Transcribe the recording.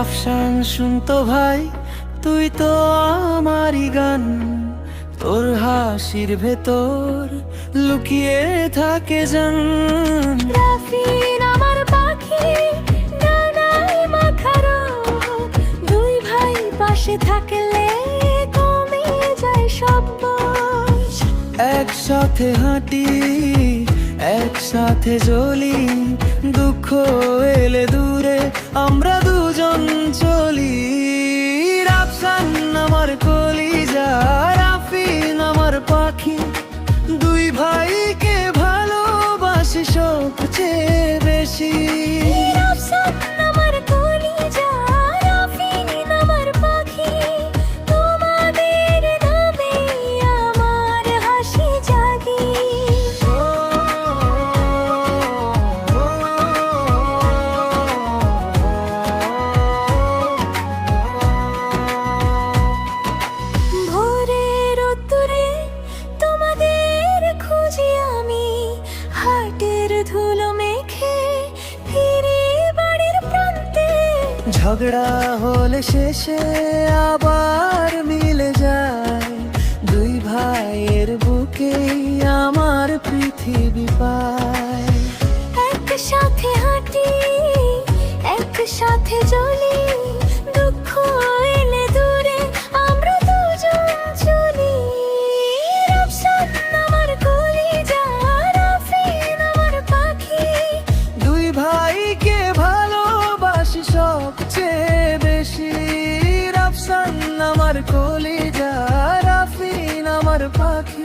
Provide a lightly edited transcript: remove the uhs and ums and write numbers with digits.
আফসান শুনতো ভাই, তুই তো আমারই গান। তোর হাসির ভেতর লুকিয়ে থাকে জান। রাফিন আমার পাখি, ডানায় মাখারো, দুই ভাই পাশে থাকলে কমে যায় সব বোঝ। একসাথে হাঁটি, একসাথে জ্বলি, দুঃখ এলে দূরে আমরা দুজন চলি। রাফসান আমার কলিজা, রাফিন আমার পাখি, দুই ভাইকে ভালোবাসি সবচেয়ে বেশি। রাফসান আমার কলিজা, রাফিন আমার পাখি, তোমাদের নামে আমার হাসি জাগি। ভোরের রোদ্দুরে তোমাদের খুঁজি আমি, হাটের ধুলো মেখে ফিরি বাড়ির প্রান্তে। ঝগড়া হলে শেষে আবার মিলে যায়, দুই ভাইয়ের বুকেই আমার পৃথিবী পায়। একসাথে হাঁটি, একসাথে জ্বলি, দুঃখ এলে দূরে আমরা দুজন চলি। রাফসান আমার কলিজা, রাফিন আমার পাখি, দুই ভাইকে ভালোবাসি সবচেয়ে বেশি। রাফসান আমার কলিজা, রাফিন আমার পাখি।